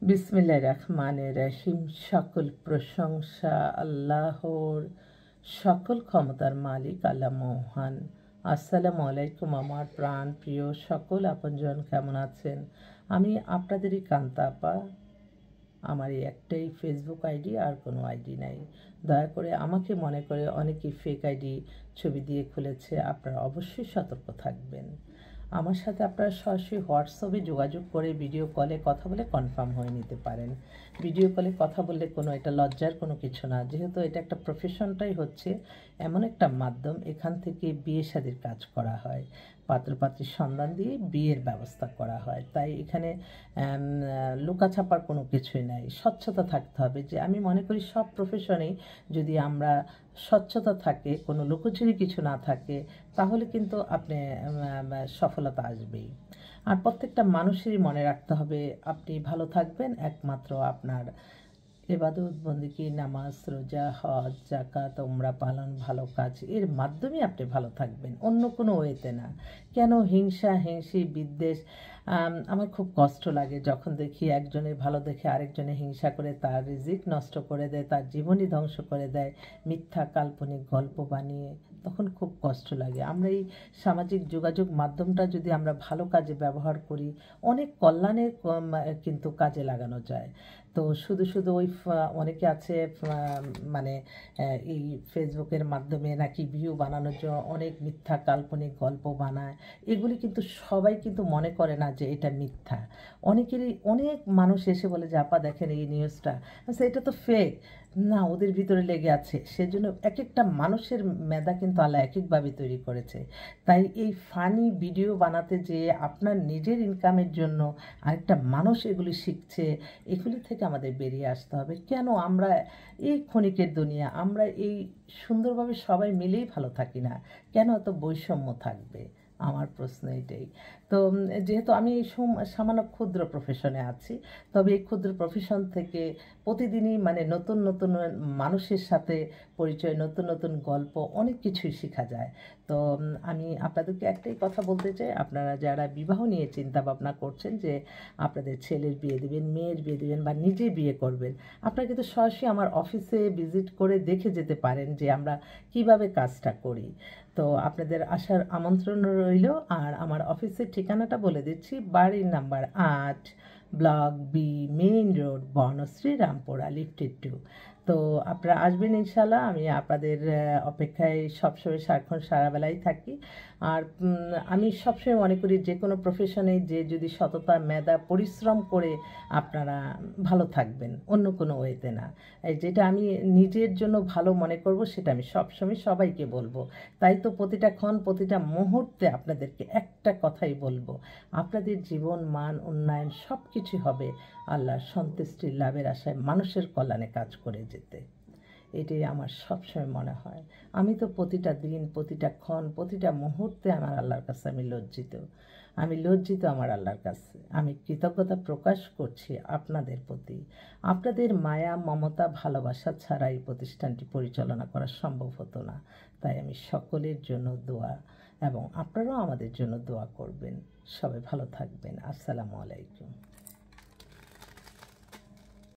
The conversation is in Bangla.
বিসমিল্লাহির রহমানির রহিম। সকল প্রশংসা আল্লাহর, সকল ক্ষমতার মালিক আল্লাহ মহান। আসসালামু আলাইকুম আমার প্রাণ প্রিয় সকল আপনজন, কেমন আছেন? আমি আপনাদেরই কান্তা আপা। আমার এই একটাই ফেসবুক আইডি, আর কোনো আইডি নাই। দয়া করে আমাকে মনে করে অনেকেই ফেক আইডি ছবি দিয়ে খুলেছে। আপনারা অবশ্যই সতর্ক থাকবেন। আমার সাথে আপনারা সরাসরি হোয়াটসঅ্যাপে যোগাযোগ করে ভিডিও কলে কথা বলে কনফার্ম হয়ে নিতে পারেন। ভিডিও কলে কথা বললে কোনো এটা লজ্জার কোনো কিছু না, যেহেতু এটা একটা প্রফেশনটাই হচ্ছে এমন একটা মাধ্যম, এখান থেকে বিয়ে শাদীর কাজ করা হয়, পাত্রপাত্রীর সন্ধান দিয়ে বিয়ের ব্যবস্থা করা হয়। তাই এখানে লুকাছাপার কোনো কিছুই নাই, স্বচ্ছতা থাকতে হবে। যে আমি মনে করি সব প্রফেশনেই যদি আমরা স্বচ্ছতা থাকে, কোনো লুকোচুরি কিছু না থাকে, তাহলে কিন্তু আপনি সফলতা আসবেই। আর প্রত্যেকটা মানুষেরই মনে রাখতে হবে, আপনি ভালো থাকবেন একমাত্র আপনার ইবাদত বন্দেগী, নামাজ, রোজা, হজ, যাকাত, উমরা পালন, ভালো কাজ, এর মাধ্যমে আপনি ভালো থাকবেন, অন্য কোনো ওয়েতে না। কেন হিংসা, হিংসি, বিদ্বেষ? আমার খুব কষ্ট লাগে যখন দেখি একজনের ভালো দেখে আরেকজনে হিংসা করে তার রিজিক নষ্ট করে দেয়, তার জীবনই ধ্বংস করে দেয় মিথ্যা কাল্পনিক গল্প বানিয়ে। তখন খুব কষ্ট লাগে। আমরা এই সামাজিক যোগাযোগ মাধ্যমটা যদি আমরা ভালো কাজে ব্যবহার করি, অনেক কল্যাণের কিন্তু কাজে লাগানো যায়। তো শুধু শুধু ওই অনেকে আছে মানে এই ফেসবুকের মাধ্যমে নাকি ভিউ বানানোর জন্য অনেক মিথ্যা কাল্পনিক গল্প বানায়। এগুলি কিন্তু সবাই কিন্তু মনে করে না যে এটা মিথ্যা। অনেকেরই অনেক মানুষ এসে বলে যে আপা দেখেন এই নিউজটা, আচ্ছা এটা তো ফেক। না, ওদের ভিতরে লেগে আছে। সেজন্য এক একটা মানুষের মেধা কিন্তু আল্লাহ এক একভাবে তৈরি করেছে। তাই এই ফানি ভিডিও বানাতে যে আপনার নিজের ইনকামের জন্য আরেকটা মানুষ এগুলি শিখছে, এগুলি থেকে আমাদের বেরিয়ে আসতে হবে। কেন আমরা এই ক্ষণিকের দুনিয়া, আমরা এই সুন্দরভাবে সবাই মিলেই ভালো থাকি না, কেন এত বৈষম্য থাকবে? আমার প্রশ্ন এটাই। তো যেহেতু আমি এই সামান্য ক্ষুদ্র প্রফেশনে আছি, তবে এই ক্ষুদ্র প্রফেশন থেকে প্রতিদিনই মানে নতুন নতুন মানুষের সাথে পরিচয়, নতুন নতুন গল্প, অনেক কিছুই শেখা যায়। তো আমি আপনাদেরকে একটাই কথা বলতে চাই, আপনারা যারা বিবাহ নিয়ে চিন্তা ভাবনা করছেন যে আপনাদের ছেলের বিয়ে দেবেন, মেয়ের বিয়ে দেবেন বা নিজে বিয়ে করবেন, আপনারা কিন্তু সরাসরি আমার অফিসে ভিজিট করে দেখে যেতে পারেন যে আমরা কিভাবে কাজটা করি। তো আপনাদের আসার আমন্ত্রণ রইল। আর আমার অফিসের ঠিকানাটা বলে দিচ্ছি, বাড়ির number 8, block B, main road, Banasree, Rampura, lifted 2। তো আপনারা আসবেন ইনশাল্লাহ। আমি আপনাদের অপেক্ষায় সবসময় সারাক্ষণ সারাবেলাই থাকি। আর আমি সবসময় মনে করি যে কোনো প্রফেশনে যে যদি সততা, মেধা, পরিশ্রম করে আপনারা ভালো থাকবেন, অন্য কোনো ওয়েতে না। এই যেটা আমি নিজের জন্য ভালো মনে করব সেটা আমি সবসময় সবাইকে বলবো। তাই তো প্রতিটা ক্ষণ, প্রতিটা মুহূর্তে আপনাদেরকে একটা কথাই বলবো, আপনাদের জীবন মান উন্নয়ন সব কিছু হবে আল্লাহর সন্তুষ্টির লাভের আশায় মানুষের কল্যাণে কাজ করে যেতে। এটাই আমার সবসময় মনে হয়। আমি তো প্রতিটা দিন, প্রতিটা ক্ষণ, প্রতিটা মুহূর্তে আমার আল্লাহর কাছে আমি লজ্জিত। আমি লজ্জিত আমার আল্লাহর কাছে। আমি কৃতজ্ঞতা প্রকাশ করছি আপনাদের প্রতি। আপনাদের মায়া, মমতা, ভালোবাসা ছাড়া এই প্রতিষ্ঠানটি পরিচালনা করা সম্ভব হতো না। তাই আমি সকলের জন্য দোয়া, এবং আপনারাও আমাদের জন্য দোয়া করবেন। সবাই ভালো থাকবেন। আসসালামু আলাইকুম।